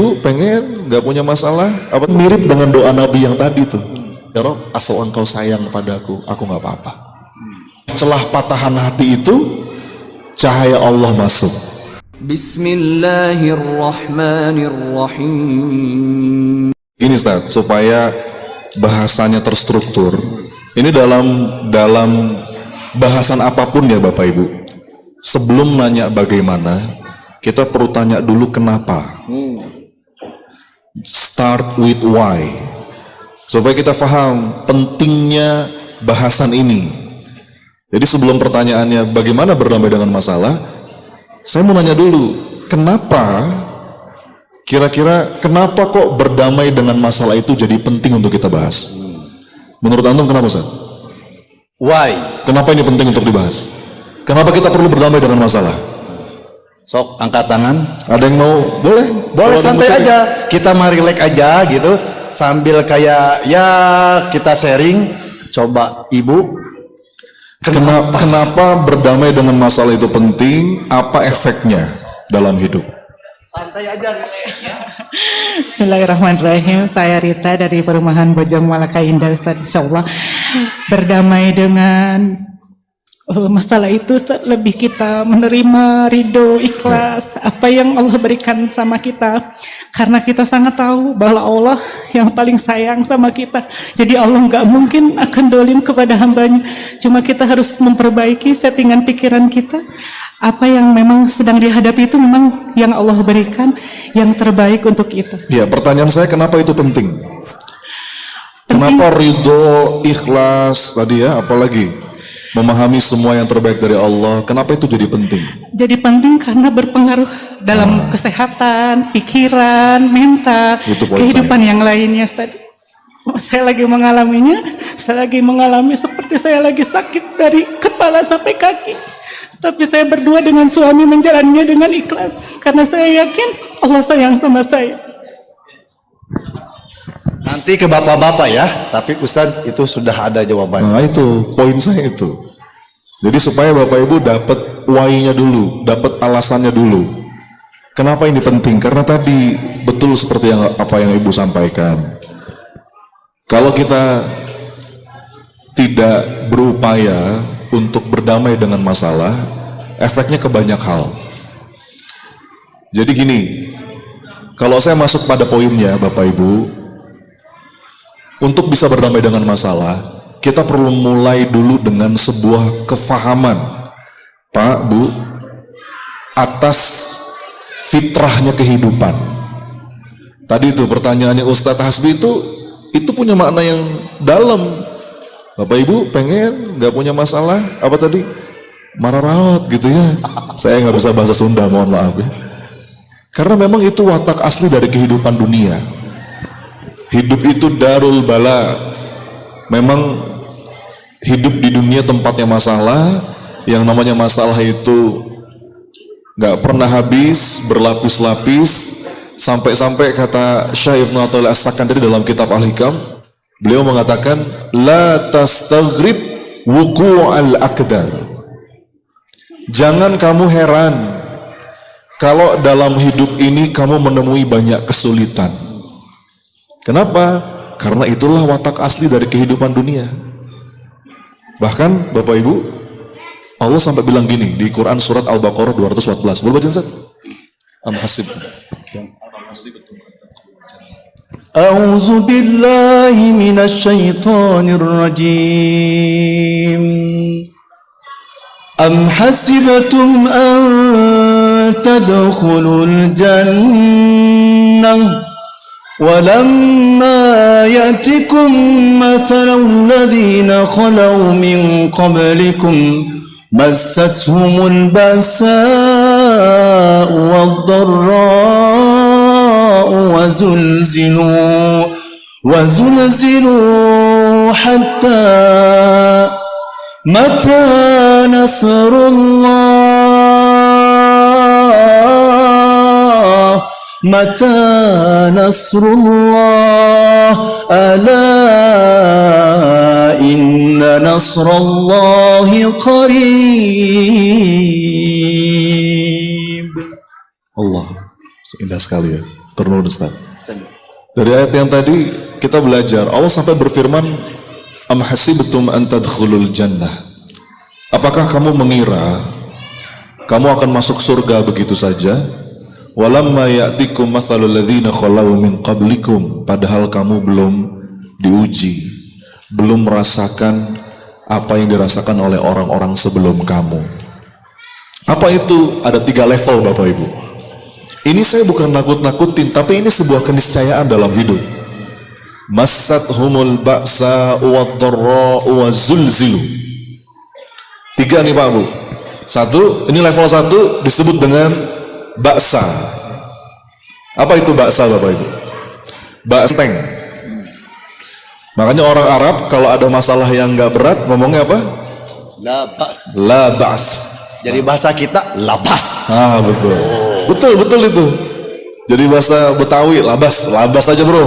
Ibu pengen nggak punya masalah, apa mirip dengan doa Nabi yang tadi tuh. Ya Rob, asal engkau sayang padaku, aku nggak apa-apa. Celah patahan hati itu, cahaya Allah masuk. Bismillahirrahmanirrahim. Ini Ustaz, supaya bahasanya terstruktur. Ini dalam bahasan apapun ya Bapak Ibu. Sebelum nanya bagaimana, kita perlu tanya dulu kenapa. Start with why. Supaya kita paham pentingnya bahasan ini. Jadi sebelum pertanyaannya bagaimana berdamai dengan masalah, saya mau nanya dulu, kenapa kira-kira kenapa kok berdamai dengan masalah itu jadi penting untuk kita bahas? Menurut antum kenapa Ustaz? Why? Kenapa ini penting untuk dibahas? Kenapa kita perlu berdamai dengan masalah? Sok angkat tangan. Ada yang mau? Boleh? Boleh, santai aja. Kita mah relax aja gitu. Sambil kayak ya kita sharing. Coba Ibu. Kenapa berdamai dengan masalah itu penting? Apa efeknya dalam hidup? Santai aja, relax ya. Bismillahirrahmanirrahim. Saya Rita dari Perumahan Bojong Malaka Indah, Ustaz. Insyaallah berdamai dengan masalah itu, Ustaz, lebih kita menerima, ridho, ikhlas apa yang Allah berikan sama kita, karena kita sangat tahu bahwa Allah yang paling sayang sama kita. Jadi Allah nggak mungkin akan dolim kepada hambanya. Cuma kita harus memperbaiki settingan pikiran kita. Apa yang memang sedang dihadapi itu memang yang Allah berikan yang terbaik untuk kita. Ya, pertanyaan saya kenapa itu penting? Kenapa ridho, ikhlas tadi ya, apalagi memahami semua yang terbaik dari Allah, kenapa itu jadi penting? Jadi penting karena berpengaruh dalam kesehatan, pikiran, mental, kehidupan yang lainnya, Ustaz. Saya lagi mengalaminya, saya lagi mengalami seperti saya lagi sakit dari kepala sampai kaki. Tapi saya berdua dengan suami menjalaninya dengan ikhlas, karena saya yakin Allah sayang sama saya. Nanti ke bapak-bapak ya, tapi Ustadz itu sudah ada jawabannya. Nah itu, poin saya itu. Jadi supaya Bapak Ibu dapat why-nya dulu, dapat alasannya dulu. Kenapa ini penting? Karena tadi betul seperti apa yang Ibu sampaikan. Kalau kita tidak berupaya untuk berdamai dengan masalah, efeknya ke banyak hal. Jadi gini, kalau saya masuk pada poinnya Bapak Ibu, untuk bisa berdamai dengan masalah, kita perlu mulai dulu dengan sebuah kefahaman, Pak, Bu, atas fitrahnya kehidupan. Tadi itu pertanyaannya Ustadz Hasbi itu punya makna yang dalam. Bapak Ibu pengen nggak punya masalah, apa tadi? Marah raut gitu ya. Saya nggak bisa bahasa Sunda, mohon maaf ya. Karena memang itu watak asli dari kehidupan dunia. Hidup itu darul bala. Memang hidup di dunia tempatnya masalah. Yang namanya masalah itu gak pernah habis, berlapis-lapis. Sampai-sampai kata Syekh Ibnu Athaillah As-Sakandari dalam kitab Al-Hikam, beliau mengatakan la tastaghrib wuqu'al aqdar. Jangan kamu heran kalau dalam hidup ini kamu menemui banyak kesulitan. Kenapa? Karena itulah watak asli dari kehidupan dunia. Bahkan Bapak Ibu, Allah sampai bilang gini di Quran surat Al-Baqarah 214. Boleh baca Ustaz? Am hasibtum. A'udzu billahi minasy syaithanir rajim. Am hasibtum an tadkhulul jannah ولما يأتكم مثل الذين خلوا من قبلكم مستهم البأساء والضراء وزلزلوا حتى متى نصر الله متى نصر الله ألا إن نصر الله قريب. Allah, indah sekali ya. Turun Ustaz. Dari ayat yang tadi kita belajar, Allah sampai berfirman, am hasibtum an tadkhulul jannah. Apakah kamu mengira kamu akan masuk surga begitu saja? Walamma ya'tikum mathalul ladzina khalau min qablikum, padahal kamu belum diuji, belum merasakan apa yang dirasakan oleh orang-orang sebelum kamu. Apa itu? Ada 3 level Bapak Ibu. Ini saya bukan nakut-nakutin, tapi ini sebuah keniscayaan dalam hidup. Massathumul ba'sa wad-dharra wa zulzilu. 3 nih Pak Bu. 1, ini level 1 disebut dengan baksa. Apa itu baksa Bapak Ibu? Banteng. Makanya orang Arab kalau ada masalah yang nggak berat ngomongnya apa? Labas. Labas. Jadi bahasa kita labas. Betul. Betul itu. Jadi bahasa Betawi labas aja bro.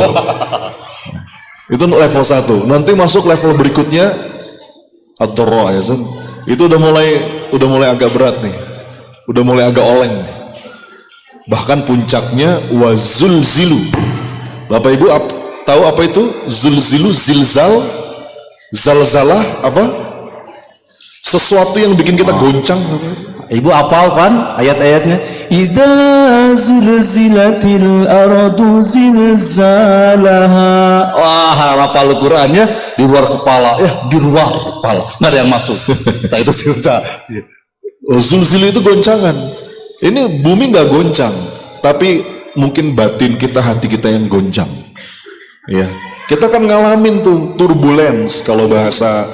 Itu level 1. Nanti masuk level berikutnya ad-dharra ya kan. Itu udah mulai agak berat nih. Udah mulai agak oleng nih. Bahkan puncaknya wazulzilu. Bapak Ibu tahu apa itu? Zulzilu, zilzal, zalzalah apa? Sesuatu yang bikin kita goncang. Ibu hafal kan ayat-ayatnya? Idza zulzilatil ardu zilzalaha. Wah, hafal Qurannya di luar kepala. Di luar kepala. Nggak ada yang masuk. Nah, itu zilzal. Zulzilu itu goncangan. Ini bumi nggak goncang, tapi mungkin batin kita, hati kita yang goncang. Ya, kita kan ngalamin tuh turbulence, kalau bahasa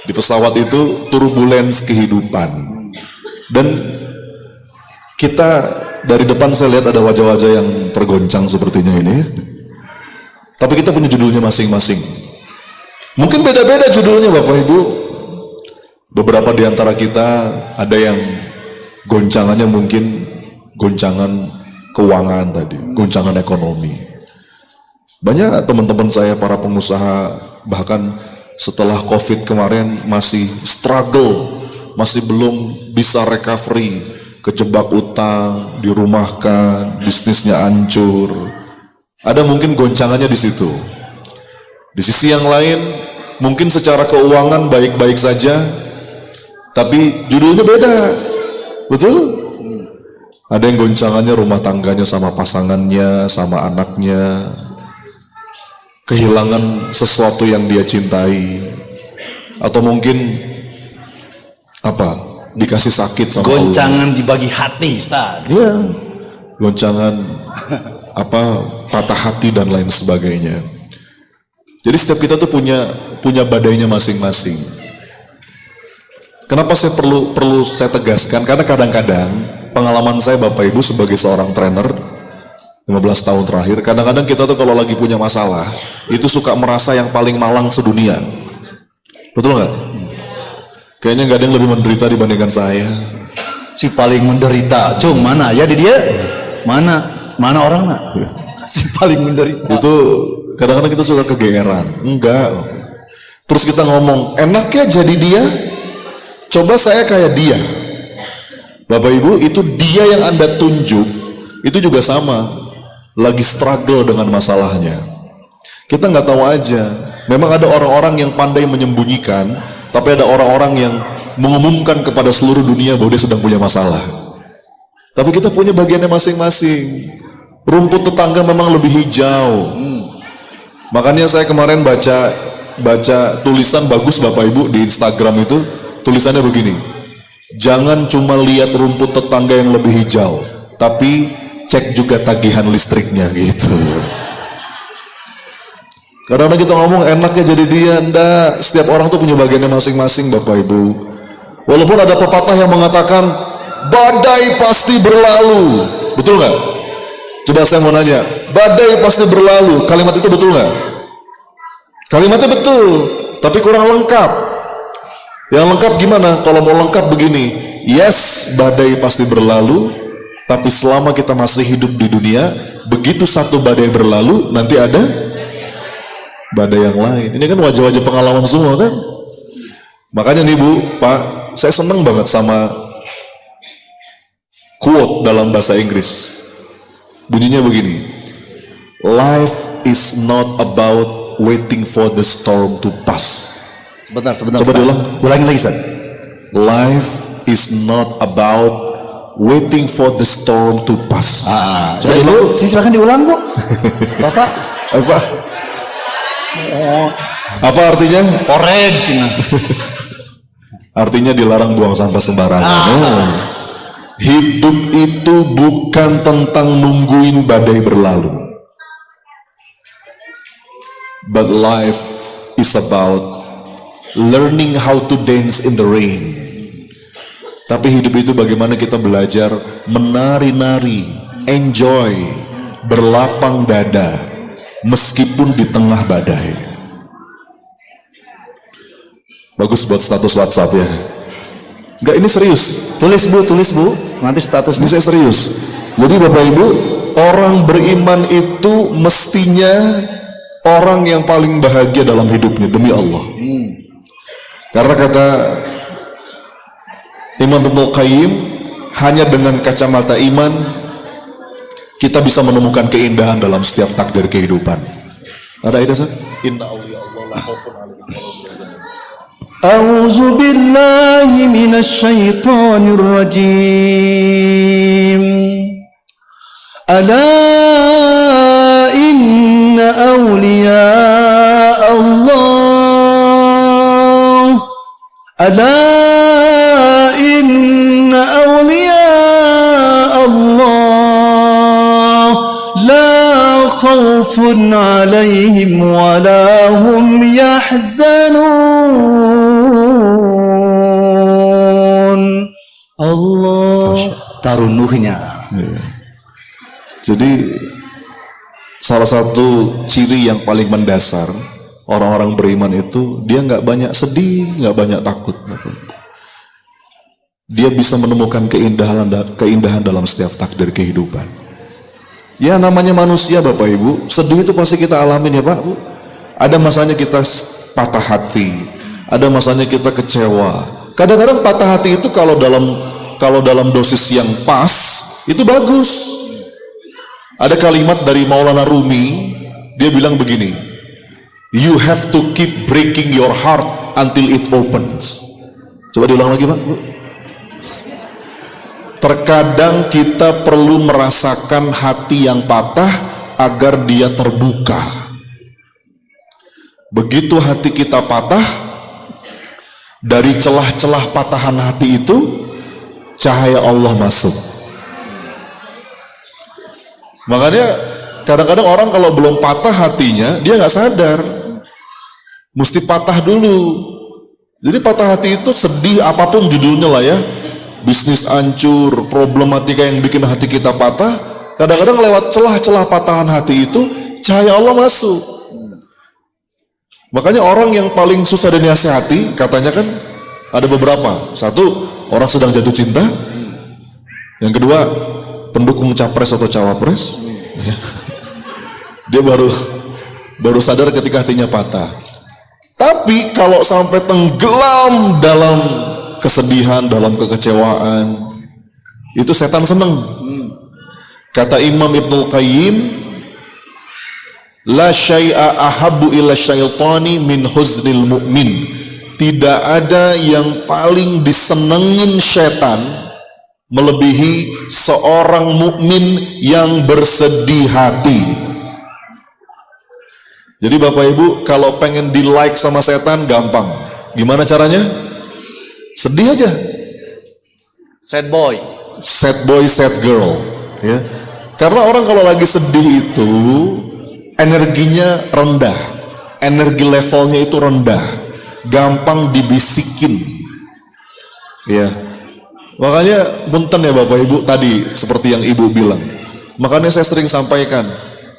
di pesawat itu turbulence kehidupan. Dan kita dari depan saya lihat ada wajah-wajah yang tergoncang sepertinya ini. Tapi kita punya judulnya masing-masing. Mungkin beda-beda judulnya Bapak Ibu. Beberapa di antara kita ada yang goncangannya mungkin goncangan keuangan tadi, goncangan ekonomi. Banyak teman-teman saya para pengusaha bahkan setelah COVID kemarin masih struggle, masih belum bisa recovery, kejebak utang, dirumahkan, bisnisnya hancur. Ada mungkin goncangannya di situ. Di sisi yang lain, mungkin secara keuangan baik-baik saja, tapi judulnya beda. Betul? Ada yang goncangannya rumah tangganya sama pasangannya, sama anaknya, kehilangan sesuatu yang dia cintai, atau mungkin dikasih sakit sama goncangan Allah. Dibagi hati, Ustaz. Iya, goncangan patah hati dan lain sebagainya. Jadi setiap kita tuh punya badainya masing-masing. Kenapa saya perlu saya tegaskan? Karena kadang-kadang pengalaman saya Bapak Ibu sebagai seorang trainer 15 tahun terakhir, kadang-kadang kita tuh kalau lagi punya masalah itu suka merasa yang paling malang sedunia. Betul nggak? Kayaknya nggak ada yang lebih menderita dibandingkan saya. Si paling menderita, Cung, mana ya di dia? Mana orang nak? Si paling menderita. Itu kadang-kadang kita suka kegeeran. Enggak. Terus kita ngomong, enaknya jadi dia, coba saya kayak dia. Bapak Ibu, itu dia yang Anda tunjuk, itu juga sama, lagi struggle dengan masalahnya. Kita nggak tahu aja. Memang ada orang-orang yang pandai menyembunyikan, tapi ada orang-orang yang mengumumkan kepada seluruh dunia bahwa dia sedang punya masalah. Tapi kita punya bagiannya masing-masing. Rumput tetangga memang lebih hijau. Makanya saya kemarin baca tulisan bagus Bapak Ibu di Instagram itu, tulisannya begini: jangan cuma lihat rumput tetangga yang lebih hijau, tapi cek juga tagihan listriknya gitu. Karena kita ngomong enaknya jadi dia, enggak. Setiap orang tuh punya bagiannya masing-masing Bapak Ibu. Walaupun ada pepatah yang mengatakan badai pasti berlalu, betul nggak? Coba saya mau nanya, badai pasti berlalu, kalimat itu betul nggak? Kalimatnya betul, tapi kurang lengkap. Yang lengkap gimana? Kalau mau lengkap begini, yes, badai pasti berlalu, tapi selama kita masih hidup di dunia, begitu satu badai berlalu, nanti ada badai yang lain. Ini kan wajah-wajah pengalaman semua kan? Makanya nih Bu, Pak, saya seneng banget sama quote dalam bahasa Inggris. Bunyinya begini: Life is not about waiting for the storm to pass. Sebentar. Coba Ustaz. diulang. Ulangi lagi, Ustaz. Life is not about waiting for the storm to pass. Coba dulu, silakan diulang, Bu. Bapak. Apa? Apa artinya? Orange. Artinya dilarang buang sampah sembarangan. Hidup itu bukan tentang nungguin badai berlalu. But life is about learning how to dance in the rain. Tapi hidup itu bagaimana kita belajar menari-nari, enjoy, berlapang dada, meskipun di tengah badai. Bagus buat status WhatsApp ya. Enggak, ini serius. Tulis Bu. Nanti Ini statusnya. saya serius. Jadi Bapak Ibu, orang beriman itu mestinya orang yang paling bahagia dalam hidupnya, demi Allah. Karena kata Imam Ibnul Qayyim, hanya dengan kacamata iman kita bisa menemukan keindahan dalam setiap takdir kehidupan. Ada ayat Ustaz? Inna awliya Allah la khaufun 'alaihim wa lahum yahzanun. A'udzu billahi minasyaitonir rajim. Ala inna awliya Allah. Ala inna awliya Allah la khawfun 'alaihim wa la hum yahzanun. Allah tarunuhnya. Jadi salah satu ciri yang paling mendasar orang-orang beriman itu dia nggak banyak sedih, nggak banyak takut. Dia bisa menemukan keindahan dalam setiap takdir kehidupan. Ya namanya manusia Bapak Ibu, sedih itu pasti kita alamin ya Pak Bu. Ada masanya kita patah hati, ada masanya kita kecewa. Kadang-kadang patah hati itu kalau dalam dosis yang pas itu bagus. Ada kalimat dari Maulana Rumi, dia bilang begini, you have to keep breaking your heart until it opens. Coba diulang lagi Pak Bu. Terkadang kita perlu merasakan hati yang patah agar dia terbuka. Begitu hati kita patah, dari celah-celah patahan hati itu cahaya Allah masuk. Makanya kadang-kadang orang kalau belum patah hatinya, dia nggak sadar, mesti patah dulu. Jadi patah hati itu sedih apapun judulnya lah ya, bisnis hancur, problematika yang bikin hati kita patah, kadang-kadang lewat celah-celah patahan hati itu cahaya Allah masuk. Makanya orang yang paling susah dinasihati katanya kan ada beberapa. Satu, orang sedang jatuh cinta. Yang kedua, pendukung capres atau cawapres. Dia baru sadar ketika hatinya patah. Tapi kalau sampai tenggelam dalam kesedihan, dalam kekecewaan, itu setan seneng. Kata Imam Ibnul Qayyim, la syai'a ahabbu ila syaitani min huznil mu'min. Tidak ada yang paling disenengin setan melebihi seorang mukmin yang bersedih hati. Jadi Bapak Ibu, kalau pengen di like sama setan gampang. Gimana caranya? Sedih aja. Sad boy, Sad girl, ya. Karena orang kalau lagi sedih itu energinya rendah, energi levelnya itu rendah, gampang dibisikin, ya. Makanya punten ya Bapak Ibu, tadi seperti yang Ibu bilang. Makanya saya sering sampaikan,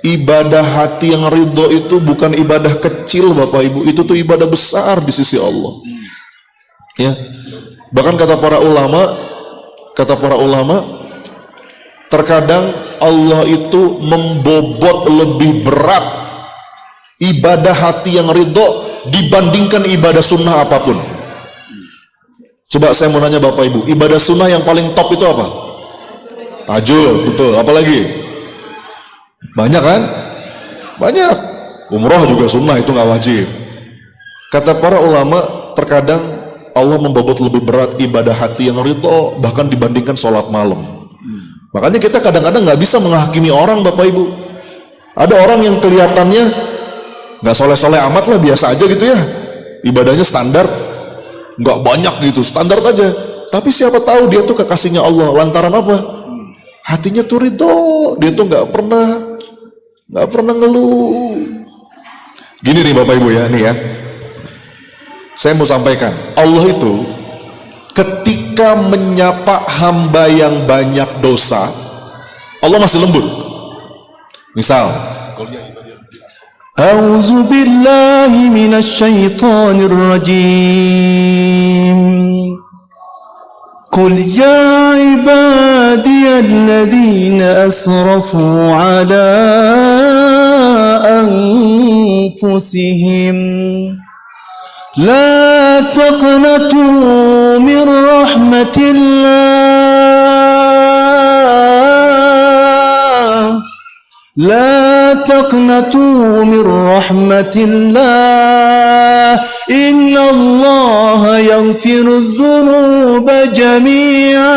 ibadah hati yang ridho itu bukan ibadah kecil Bapak Ibu, itu tuh ibadah besar di sisi Allah. Ya. Bahkan kata para ulama, terkadang Allah itu membobot lebih berat ibadah hati yang ridho dibandingkan ibadah sunnah apapun. Coba saya mau nanya Bapak Ibu, ibadah sunnah yang paling top itu apa? Tahajud, betul. Apalagi? Banyak kan? Banyak. Umroh juga sunnah, itu nggak wajib. Kata para ulama, terkadang Allah membobot lebih berat ibadah hati yang ridho bahkan dibandingkan sholat malam. Makanya kita kadang-kadang nggak bisa menghakimi orang, Bapak Ibu. Ada orang yang kelihatannya nggak soleh-soleh amat lah, biasa aja gitu ya, ibadahnya standar, nggak banyak gitu, standar aja. Tapi siapa tahu dia tuh kekasihnya Allah. Lantaran apa? Hatinya tuh ridho, dia tuh nggak pernah ngeluh. Gini nih Bapak Ibu ya, nih ya, saya mau sampaikan, Allah itu ketika menyapa hamba yang banyak dosa, Allah masih lembut. Misal, A'udzu billahi minasy syaithanir rajim. Qul ya ibadiyalladzina asrafu ala anfusihim la taqnatu min rahmatillah. لا تقنطوا من رحمة الله إن الله يغفر الذنوب جميعا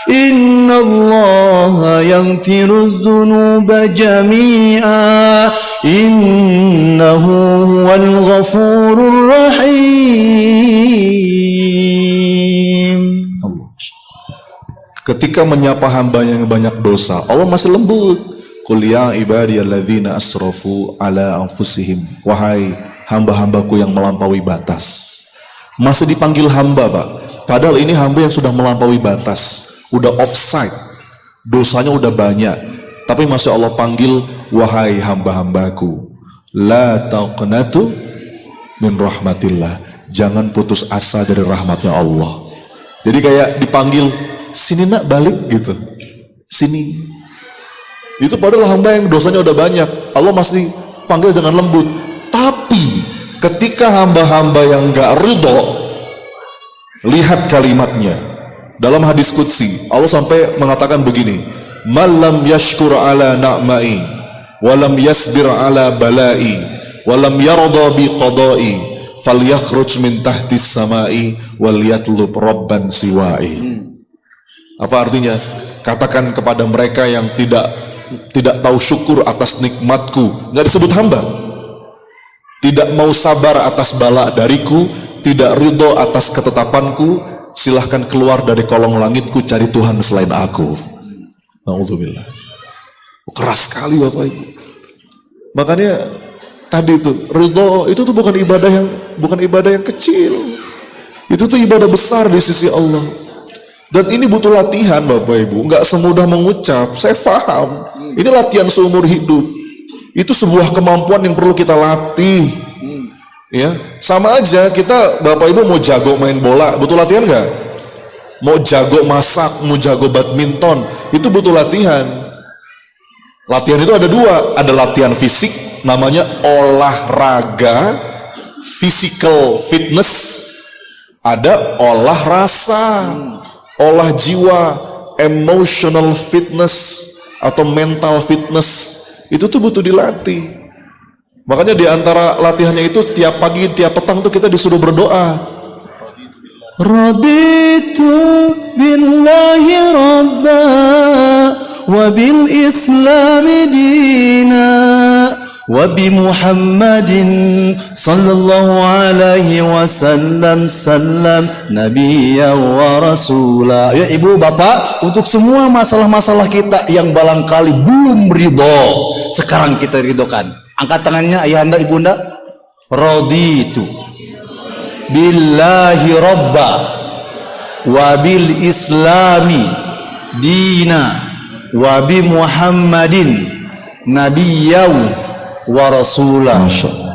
إن الله يغفر الذنوب جميعا إنه هو الغفور الرحيم. ketika menyapa hambanya yang banyak dosa, Allah masih lembut. Qul ya ibadiyalladzina asrafu ala anfusihim. Wahai hamba-hambaku yang melampaui batas. Masih dipanggil hamba, Pak. Padahal ini hamba yang sudah melampaui batas, udah offside, dosanya udah banyak. Tapi masih Allah panggil, wahai hamba-hambaku, la taqnatu min rahmatillah. Jangan putus asa dari rahmatnya Allah. Jadi kayak dipanggil, sini nak, balik gitu, sini. Itu padahal hamba yang dosanya udah banyak, Allah masih panggil dengan lembut. Tapi ketika hamba-hamba yang gak ridho, lihat kalimatnya dalam hadis qudsi, Allah sampai mengatakan begini, malam yashkur ala na'mai walam yasbir ala balai walam yarda bi qadai falyakhruj min tahtis samai wal yatlub rabban siwai. Apa artinya? Katakan kepada mereka yang tidak tahu syukur atas nikmatku, nggak disebut hamba, tidak mau sabar atas bala dariku, tidak ridho atas ketetapanku, silahkan keluar dari kolong langitku, cari Tuhan selain aku. Na'udzubillah. Keras sekali Bapak Ibu. Makanya tadi itu ridho itu tuh bukan ibadah yang kecil, itu tuh ibadah besar di sisi Allah. Dan ini butuh latihan Bapak Ibu, nggak semudah mengucap. Saya paham, ini latihan seumur hidup. Itu sebuah kemampuan yang perlu kita latih. Ya, sama aja kita Bapak Ibu mau jago main bola, butuh latihan nggak? Mau jago masak, mau jago badminton, itu butuh latihan. Latihan itu ada dua, ada latihan fisik, namanya olahraga, physical fitness, ada olah rasa, olah jiwa, emotional fitness atau mental fitness. Itu tuh butuh dilatih. Makanya di antara latihannya itu tiap pagi, tiap petang tuh kita disuruh berdoa. Raditu billahi rabba wa bil islami dina wa bi Muhammadin sallallahu alaihi wasallam nabiyya wa rasula. Ya Ibu Bapak, untuk semua masalah-masalah kita yang barangkali belum ridho, sekarang kita ridhokan. Angkat tangannya ayahanda ibunda. Raditu billahi rabba wa bil islami dina wa bi Muhammadin nabiyyaw wa rasulah.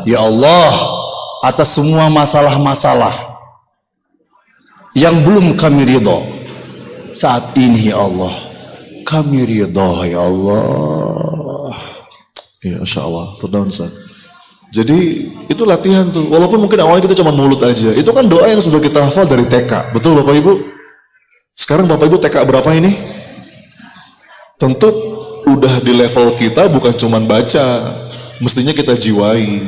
Ya Allah, atas semua masalah-masalah yang belum kami ridho saat ini ya Allah, kami ridho ya Allah. Ya Insya Allah, terdaun Ustaz. Jadi itu latihan tuh, walaupun mungkin awalnya kita cuma mulut aja. Itu kan doa yang sudah kita hafal dari TK, betul Bapak Ibu? Sekarang Bapak Ibu TK berapa ini? Tentu udah di level kita bukan cuman baca, mestinya kita jiwai.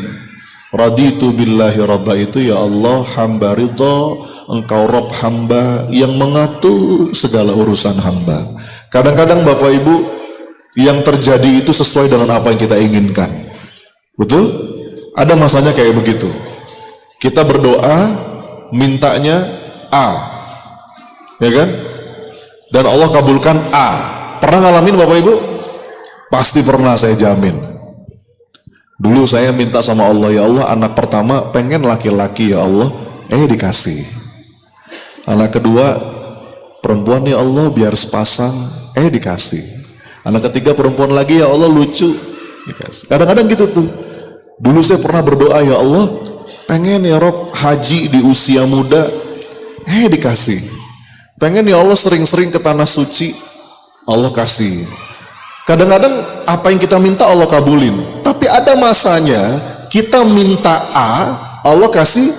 Raditu billahi rabba itu, ya Allah, hamba ridho, engkau Rabb hamba yang mengatur segala urusan hamba. Kadang-kadang Bapak Ibu, yang terjadi itu sesuai dengan apa yang kita inginkan. Betul? Ada masanya kayak begitu. Kita berdoa, mintanya A, ya kan? Dan Allah kabulkan A. Pernah ngalamin Bapak Ibu? Pasti pernah, saya jamin. Dulu saya minta sama Allah, ya Allah, anak pertama pengen laki-laki, ya Allah, dikasih. Anak kedua perempuan, ya Allah, biar sepasang, dikasih. Anak ketiga perempuan lagi, ya Allah, lucu, dikasih. Kadang-kadang gitu tuh. Dulu saya pernah berdoa, ya Allah, pengen ya Rob haji di usia muda, dikasih. Pengen ya Allah sering-sering ke tanah suci, Allah kasih. Kadang-kadang apa yang kita minta Allah kabulin. Tapi ada masanya kita minta A, Allah kasih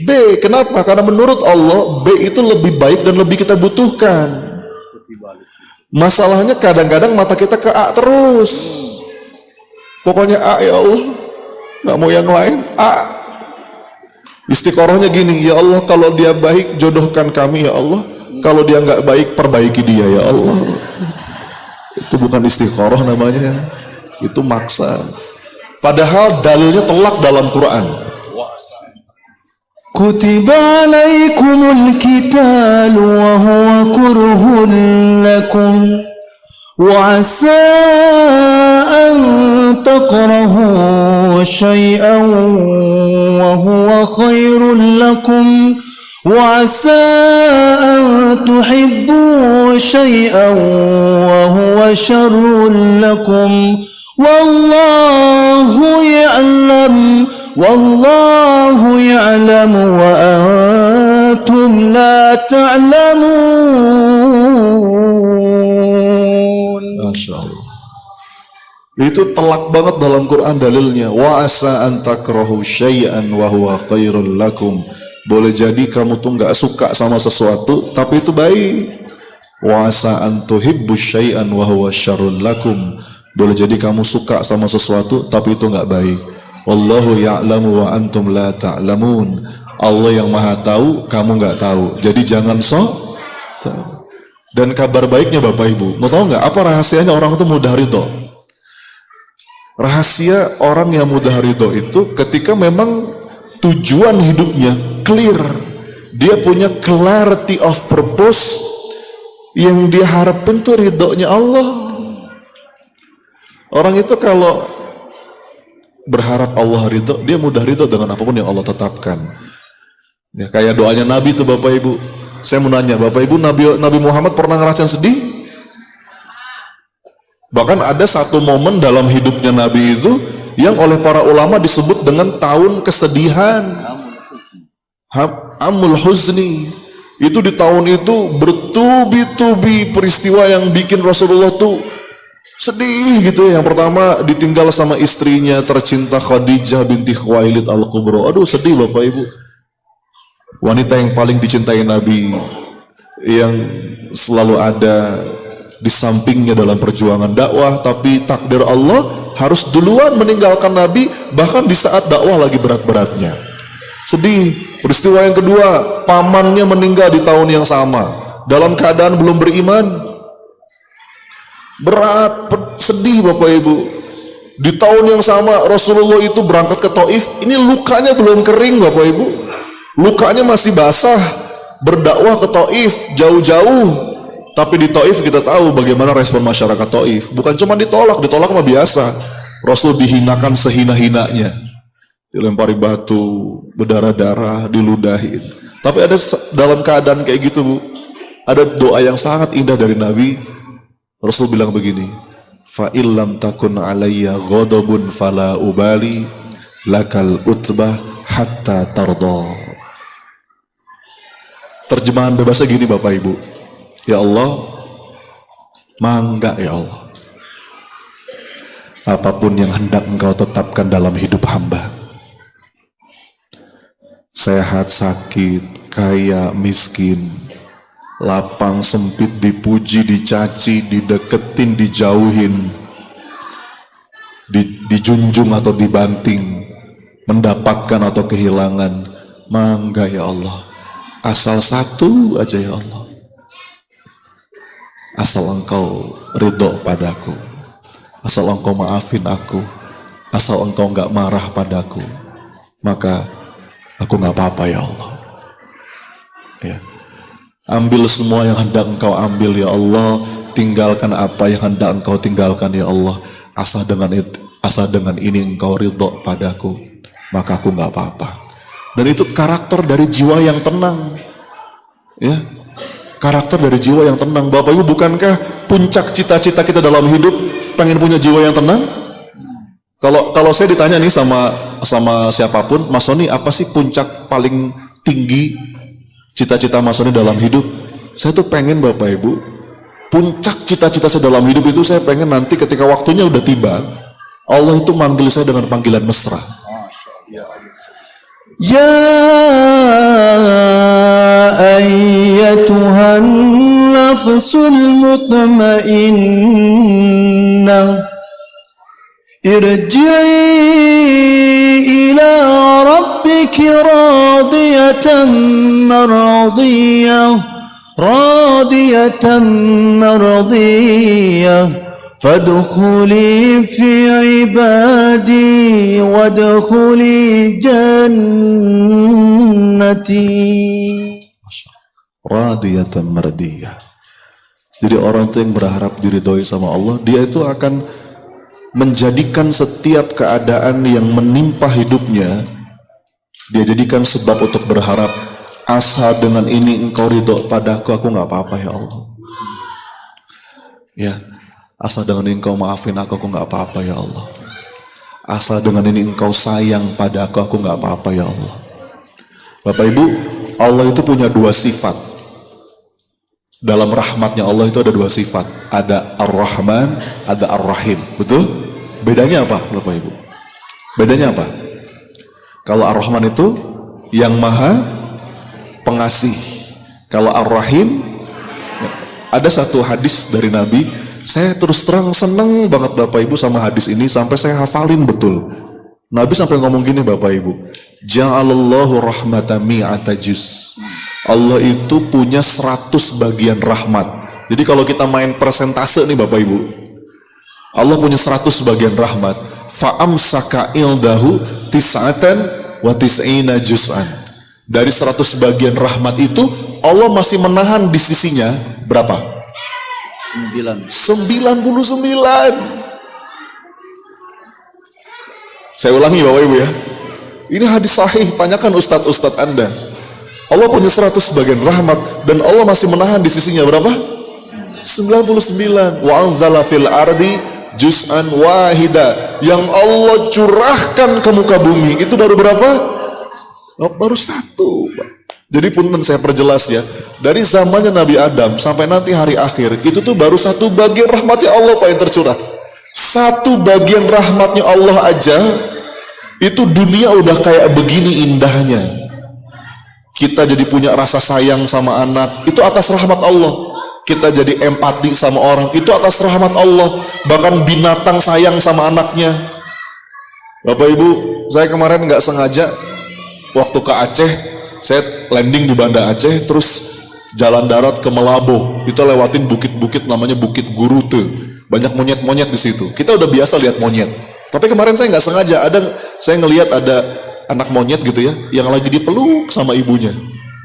B. Kenapa? Karena menurut Allah B itu lebih baik dan lebih kita butuhkan. Masalahnya kadang-kadang mata kita ke A terus. Pokoknya A, ya Allah, nggak mau yang lain, A. Istiqorohnya gini, ya Allah, kalau dia baik jodohkan kami, ya Allah. Kalau dia nggak baik perbaiki dia, ya Allah. Itu bukan istiqoroh namanya, itu maksa. Padahal dalilnya telak dalam Quran. Kutiba alaikumul qital wa huwa kurhun lakum wa asa an takrahu syai'an wa huwa khairul lakum wa asa an tuhibbu syai'an wa huwa syarrul lakum wallahu ya'lam wallahu ya'lamu wa antum la ta'lamun. Masya Allah. Itu telak banget dalam Quran dalilnya. Wa asa an takrahu syai'an wa huwa khairul lakum. Boleh jadi kamu tuh nggak suka sama sesuatu, tapi itu baik. Wa asa an tuhibbu syai'an wa huwa syarrul lakum. Boleh jadi kamu suka sama sesuatu, tapi itu nggak baik. Wallahu ya'lamu wa antum la ta'lamun. Allah yang maha tahu, kamu nggak tahu. Jadi jangan sok tahu. Dan kabar baiknya Bapak Ibu, mau tahu nggak apa rahasianya orang itu mudah ridho? Rahasia orang yang mudah ridho itu ketika memang tujuan hidupnya clear, dia punya clarity of purpose, yang dia harapin tuh ridhonya Allah. Orang itu kalau berharap Allah ridho, dia mudah ridho dengan apapun yang Allah tetapkan. Ya, kayak doanya Nabi tuh Bapak Ibu. Saya mau nanya, Bapak Ibu, Nabi Muhammad pernah ngerasain sedih? Bahkan ada satu momen dalam hidupnya Nabi itu yang oleh para ulama disebut dengan tahun kesedihan. Amul Huzni. Itu di tahun itu bertubi-tubi peristiwa yang bikin Rasulullah tuh sedih gitu ya. Yang pertama ditinggal sama istrinya tercinta Khadijah binti Khuwailid Al-Kubra. Aduh sedih Bapak Ibu. Wanita yang paling dicintai Nabi, yang selalu ada di sampingnya dalam perjuangan dakwah, tapi takdir Allah harus duluan meninggalkan Nabi bahkan di saat dakwah lagi berat-beratnya. Sedih. Peristiwa yang kedua, pamannya meninggal di tahun yang sama dalam keadaan belum beriman. Berat, sedih Bapak Ibu. Di tahun yang sama Rasulullah itu berangkat ke Taif, ini lukanya belum kering Bapak Ibu. Lukanya masih basah, berdakwah ke Taif jauh-jauh. Tapi di Taif kita tahu bagaimana respon masyarakat Taif. Bukan cuma ditolak mah biasa. Rasul dihinakan sehina-hinanya. Dilempari batu, berdarah-darah, diludahin. Tapi ada dalam keadaan kayak gitu Bu, ada doa yang sangat indah dari Nabi. Rasul bilang begini, fa illam takun alayya ghadabun fala ubali lakal utbah hatta tarda. Terjemahan bebasnya gini Bapak Ibu, ya Allah, mangga ya Allah, apapun yang hendak engkau tetapkan dalam hidup hamba, sehat, sakit, kaya, miskin, lapang sempit, dipuji, dicaci, dideketin, dijauhin, dijunjung atau dibanting, mendapatkan atau kehilangan, mangga ya Allah, asal satu aja ya Allah, asal engkau ridho padaku, asal engkau maafin aku, asal engkau nggak marah padaku, maka aku nggak apa-apa ya Allah. Ya. Ambil semua yang hendak engkau ambil ya Allah, tinggalkan apa yang hendak engkau tinggalkan ya Allah, asal dengan ini engkau ridho padaku, maka aku nggak apa-apa. Dan itu karakter dari jiwa yang tenang, ya, karakter dari jiwa yang tenang. Bapak Ibu, bukankah puncak cita-cita kita dalam hidup pengen punya jiwa yang tenang? Kalau saya ditanya nih sama siapapun, Mas Sony, apa sih puncak paling tinggi cita-cita Mas Sony dalam hidup? Saya tuh pengen, Bapak Ibu, puncak cita-cita saya dalam hidup itu saya pengen nanti ketika waktunya udah tiba, Allah itu manggil saya dengan panggilan mesra. Ya ayyatuhan nafsul mutmainnah irji'i ila rabbiki radiyatan mardiyah fadkhuli fi ibadi wadkhuli jannati. Radiyatan mardiyah. Jadi orang itu yang berharap diridhoi sama Allah, dia itu akan menjadikan setiap keadaan yang menimpa hidupnya, dia jadikan sebab untuk berharap, asal dengan ini engkau ridho padaku, aku nggak apa-apa ya Allah. Ya, asal dengan ini engkau maafin aku nggak apa-apa ya Allah. Asal dengan ini engkau sayang padaku, aku nggak apa-apa ya Allah. Bapak Ibu, Allah itu punya dua sifat. Dalam rahmatnya Allah itu ada dua sifat. Ada Ar-Rahman, ada Ar-Rahim. Betul? Bedanya apa, Bapak Ibu? Bedanya apa? Kalau Ar-Rahman itu yang maha pengasih. Kalau Ar-Rahim, ada satu hadis dari Nabi, saya terus terang seneng banget Bapak Ibu sama hadis ini, sampai saya hafalin betul. Nabi sampai ngomong gini Bapak Ibu, Ja'alallahu rahmatan mi'ata juz. Allah itu punya 100 bagian rahmat. Jadi kalau kita main persentase nih Bapak Ibu, Allah punya 100 bagian rahmat. Fa'amsaka ildahu tis'atan wa tis'ina juz'an. Dari 100 bagian rahmat itu, Allah masih menahan di sisinya berapa? 99. Saya ulangi Bapak Ibu ya. Ini hadis sahih, tanyakan ustadz-ustadz Anda. Allah punya 100 bagian rahmat dan Allah masih menahan di sisinya berapa? 99. Wa anzala fil ardi juz'an wahida. Yang Allah curahkan ke muka bumi itu baru berapa? Oh, baru 1. Jadi punten saya perjelas ya. Dari zamannya Nabi Adam sampai nanti hari akhir, itu tuh baru 1 bagian rahmatnya Allah Pak yang tercurah. 1 bagian rahmatnya Allah aja, itu dunia udah kayak begini indahnya. Kita jadi punya rasa sayang sama anak, itu atas rahmat Allah. Kita jadi empati sama orang, itu atas rahmat Allah. Bahkan binatang sayang sama anaknya. Bapak Ibu, saya kemarin nggak sengaja waktu ke Aceh, saya landing di Banda Aceh, terus jalan darat ke Melabo. Itu lewatin bukit-bukit namanya Bukit Gurute. Banyak monyet-monyet di situ. Kita udah biasa lihat monyet. Tapi kemarin saya nggak sengaja, saya ngelihat ada anak monyet gitu ya, yang lagi dipeluk sama ibunya.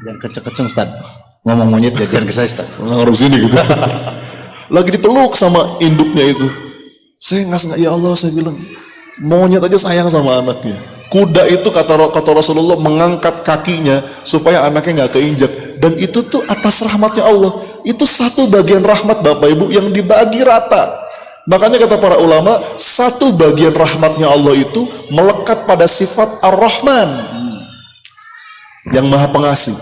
Jangan keceng-keceng Ustaz. Ngomong monyet jangan ke saya Ustaz. Ngarep sini gitu. Lagi dipeluk sama induknya itu. Saya nggak sengaja, ya Allah, saya bilang, monyet aja sayang sama anaknya. Kuda itu kata Rasulullah mengangkat kakinya supaya anaknya nggak keinjak, dan itu tuh atas rahmatnya Allah. Itu 1 bagian rahmat Bapak Ibu yang dibagi rata. Makanya kata para ulama, 1 bagian rahmatnya Allah itu melekat pada sifat Ar-Rahman, yang maha pengasih.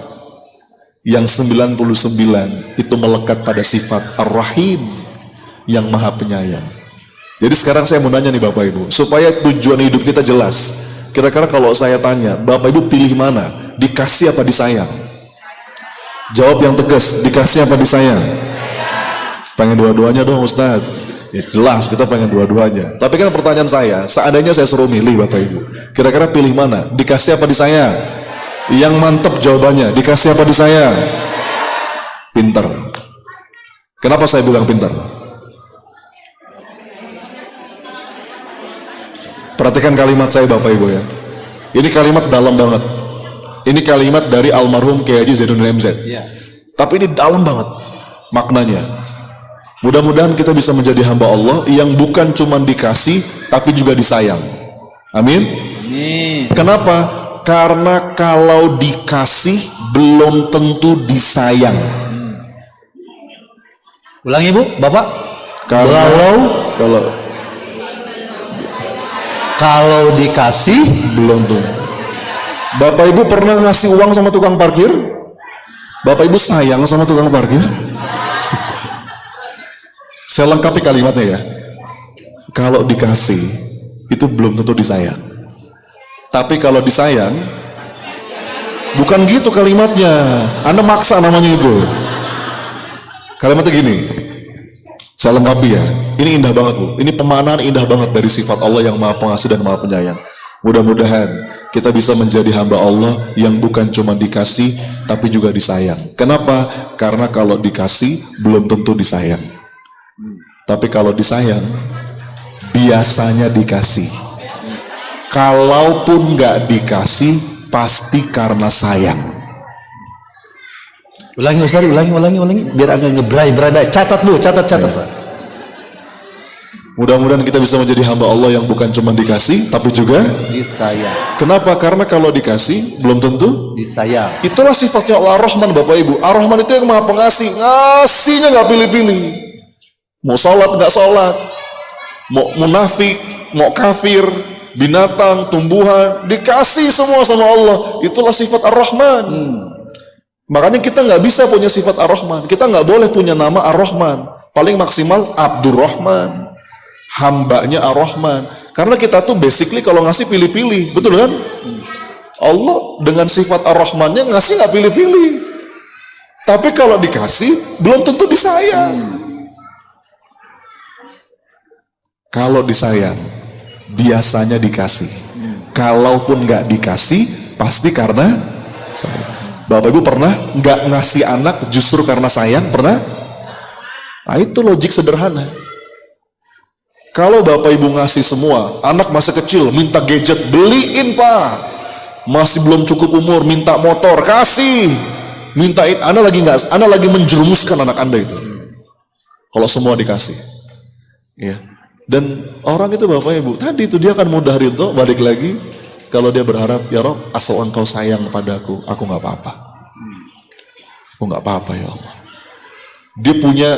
Yang 99 itu melekat pada sifat Ar-Rahim, yang maha penyayang. Jadi sekarang saya mau nanya nih Bapak Ibu, supaya tujuan hidup kita jelas. Kira-kira kalau saya tanya, Bapak Ibu pilih mana? Dikasih apa disayang? Jawab yang tegas, dikasih apa disayang? Pengen dua-duanya dong Ustaz. Ya jelas kita pengen dua-duanya. Tapi kan pertanyaan saya, seandainya saya suruh milih Bapak Ibu, kira-kira pilih mana? Dikasih apa disayang? Yang mantep jawabannya, dikasih apa disayang? Pinter. Kenapa saya bilang pinter? Perhatikan kalimat saya Bapak Ibu ya. Ini kalimat dalam banget. Ini kalimat dari almarhum Kiai Haji Zainuddin MZ. Tapi ini dalam banget maknanya. Mudah-mudahan kita bisa menjadi hamba Allah yang bukan cuma dikasih tapi juga disayang. Amin. Kenapa? Karena kalau dikasih belum tentu disayang. Ulangi Bu, Bapak. Kalau dikasih belum tentu. Bapak Ibu pernah ngasih uang sama tukang parkir? Bapak Ibu sayang sama tukang parkir? Saya lengkapi kalimatnya ya. Kalau dikasih itu belum tentu disayang. Tapi kalau disayang, bukan gitu kalimatnya. Anda maksa namanya itu. Kalimatnya gini. Saya lengkapi ya. Ini indah banget Bu. Ini pemaknaan indah banget dari sifat Allah yang Maha Pengasih dan Maha Penyayang. Mudah-mudahan kita bisa menjadi hamba Allah yang bukan cuma dikasih tapi juga disayang. Kenapa? Karena kalau dikasih belum tentu disayang. Tapi kalau disayang biasanya dikasih. Kalaupun nggak dikasih pasti karena sayang. Ulangi Ustaz, ulangi biar agak ngebrai-beradai. Catat Bu, catat Pak. Mudah-mudahan kita bisa menjadi hamba Allah yang bukan cuma dikasih tapi juga disayang. Kenapa? Karena kalau dikasih belum tentu disayang. Itulah sifatnya Allah Ar-Rahman Bapak Ibu. Ar-Rahman itu yang Maha Pengasih. Ngasihnya nggak pilih-pilih. Mau sholat nggak sholat, mau munafik, mau kafir, binatang, tumbuhan, dikasih semua sama Allah. Itulah sifat Ar-Rahman. Makanya kita nggak bisa punya sifat Ar-Rahman. Kita nggak boleh punya nama Ar-Rahman. Paling maksimal Abdurrahman, hambanya Ar-Rahman. Karena kita tuh basically kalau ngasih pilih-pilih, betul kan? Allah dengan sifat Ar-Rahmannya ngasih nggak pilih-pilih. Tapi kalau dikasih belum tentu disayang. Kalau disayang biasanya dikasih. Kalaupun nggak dikasih pasti karena sayang. Bapak Ibu pernah nggak ngasih anak justru karena sayang? Pernah? Nah itu logik sederhana. Kalau Bapak Ibu ngasih semua, anak masih kecil minta gadget, beliin Pak. Masih belum cukup umur minta motor, kasih. Mintain, Anda lagi menjerumuskan anak Anda itu. Kalau semua dikasih. Ya. Dan orang itu Bapak Ibu, tadi itu dia akan mudah ridho, balik lagi. Kalau dia berharap, ya Rob, asal engkau sayang padaku, aku nggak apa-apa. Aku nggak apa-apa ya Allah. Dia punya,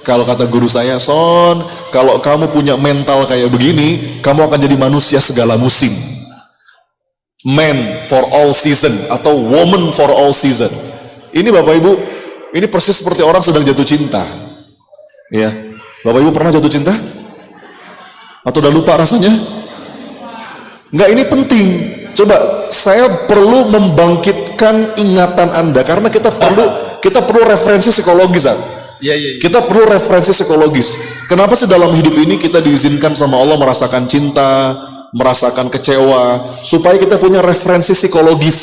kalau kata guru saya, Son, kalau kamu punya mental kayak begini, kamu akan jadi manusia segala musim. Man for all season atau woman for all season. Ini Bapak Ibu, ini persis seperti orang sedang jatuh cinta. Ya, Bapak Ibu pernah jatuh cinta? Atau udah lupa rasanya? Enggak, ini penting. Coba saya perlu membangkitkan ingatan Anda karena kita perlu referensi psikologis. Kita perlu referensi psikologis. Kenapa sih dalam hidup ini kita diizinkan sama Allah merasakan cinta, merasakan kecewa, supaya kita punya referensi psikologis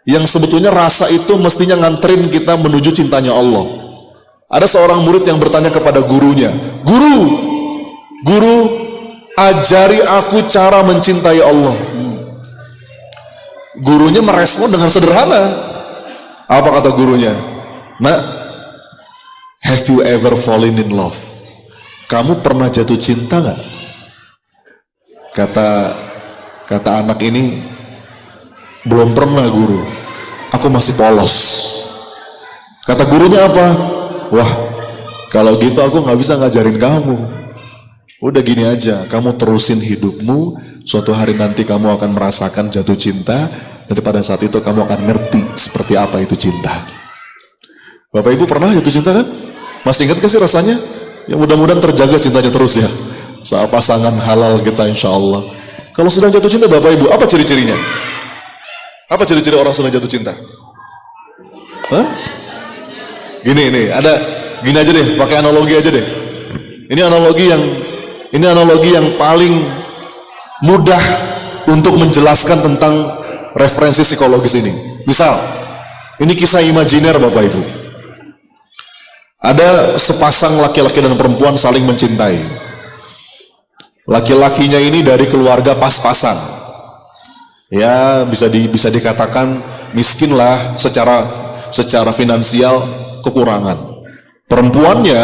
yang sebetulnya rasa itu mestinya nganterin kita menuju cintanya Allah. Ada seorang murid yang bertanya kepada gurunya, Guru, ajari aku cara mencintai Allah. Gurunya merespon dengan sederhana. Apa kata gurunya? Nak, have you ever fallen in love? Kamu pernah jatuh cinta nggak? Kata anak ini, belum pernah guru. Aku masih polos. Kata gurunya apa? Wah, kalau gitu aku nggak bisa ngajarin kamu. Udah gini aja, kamu terusin hidupmu, suatu hari nanti kamu akan merasakan jatuh cinta, dan pada saat itu kamu akan ngerti seperti apa itu cinta. Bapak Ibu pernah jatuh cinta kan? Masih ingat gak sih rasanya? Ya mudah-mudahan terjaga cintanya terus ya, saat pasangan halal kita insya Allah. Kalau sudah jatuh cinta Bapak Ibu, apa ciri-cirinya? Apa ciri-ciri orang sudah jatuh cinta? Hah? Gini aja deh, pakai analogi aja deh. Ini analogi yang paling mudah untuk menjelaskan tentang referensi psikologis ini. Misal, ini kisah imajiner Bapak Ibu. Ada sepasang laki-laki dan perempuan saling mencintai. Laki-lakinya ini dari keluarga pas-pasan. Ya, bisa dikatakan miskin lah secara finansial, kekurangan. Perempuannya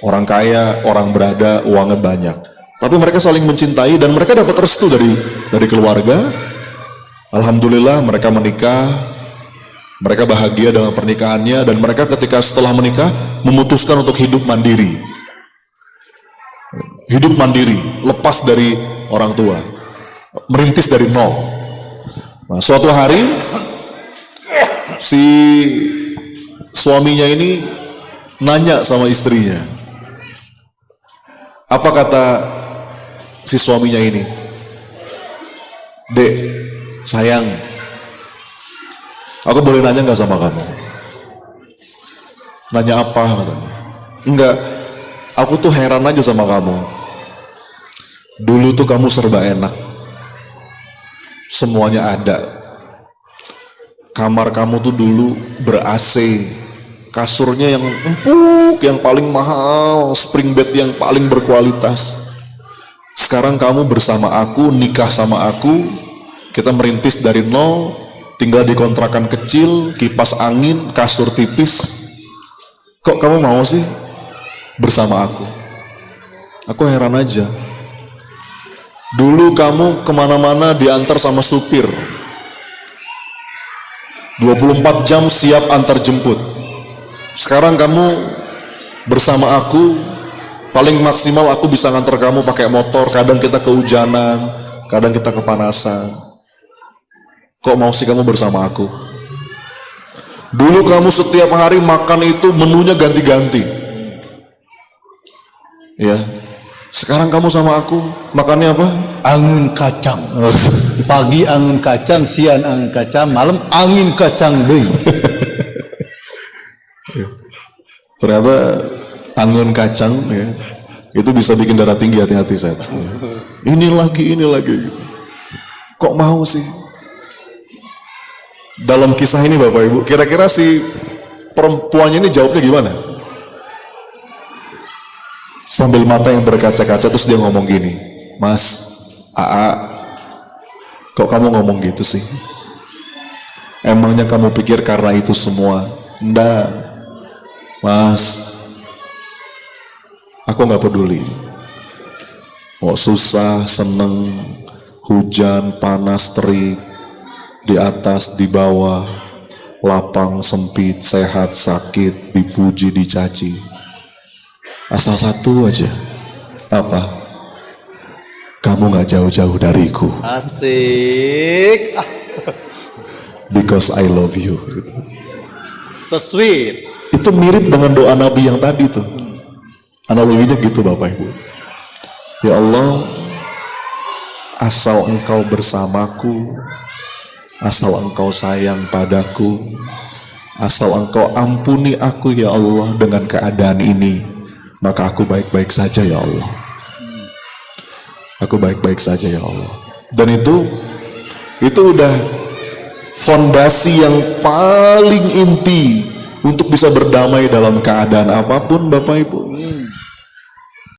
orang kaya, orang berada, uangnya banyak. Tapi mereka saling mencintai dan mereka dapat restu dari keluarga. Alhamdulillah mereka menikah. Mereka bahagia dengan pernikahannya dan mereka ketika setelah menikah memutuskan untuk hidup mandiri. Hidup mandiri, lepas dari orang tua. Merintis dari nol. Nah, suatu hari si suaminya ini nanya sama istrinya. Apa kata si suaminya ini? Dek, sayang, aku boleh nanya nggak sama kamu? Nanya apa? Katanya. Enggak, aku tuh heran aja sama kamu. Dulu tuh kamu serba enak, semuanya ada. Kamar kamu tuh dulu ber-AC, kasurnya yang empuk, yang paling mahal, spring bed yang paling berkualitas. Sekarang kamu bersama aku, nikah sama aku, kita merintis dari nol, tinggal di kontrakan kecil, kipas angin, kasur tipis. Kok kamu mau sih bersama aku? Aku heran aja. Dulu kamu kemana-mana diantar sama supir, 24 jam siap antar jemput. Sekarang kamu bersama aku, paling maksimal aku bisa ngantar kamu pakai motor. Kadang kita kehujanan, kadang kita kepanasan. Kok mau sih kamu bersama aku? Dulu kamu setiap hari makan itu menunya ganti-ganti. Ya. Sekarang kamu sama aku makannya apa? Angin kacang. Pagi angin kacang, siang angin kacang, malam angin kacang deui. Ternyata angin kacang ya, itu bisa bikin darah tinggi, hati-hati saya. Ini lagi. Kok mau sih? Dalam kisah ini Bapak Ibu, kira-kira si perempuannya ini jawabnya gimana? Sambil mata yang berkaca-kaca terus dia ngomong gini, Mas, Aa, kok kamu ngomong gitu sih? Emangnya kamu pikir karena itu semua? Enggak, Mas, aku gak peduli. Mau susah, seneng, hujan, panas, terik, di atas, di bawah, lapang, sempit, sehat, sakit, dipuji, dicaci. Asal satu aja, apa? Kamu gak jauh-jauh dariku. Asik. Because I love you. So sweet. Itu mirip dengan doa Nabi yang tadi tuh. Analoginya gitu Bapak Ibu. Ya Allah, asal engkau bersamaku, asal engkau sayang padaku, asal engkau ampuni aku ya Allah dengan keadaan ini, maka aku baik-baik saja ya Allah. Aku baik-baik saja ya Allah. Dan itu udah fondasi yang paling inti untuk bisa berdamai dalam keadaan apapun Bapak Ibu.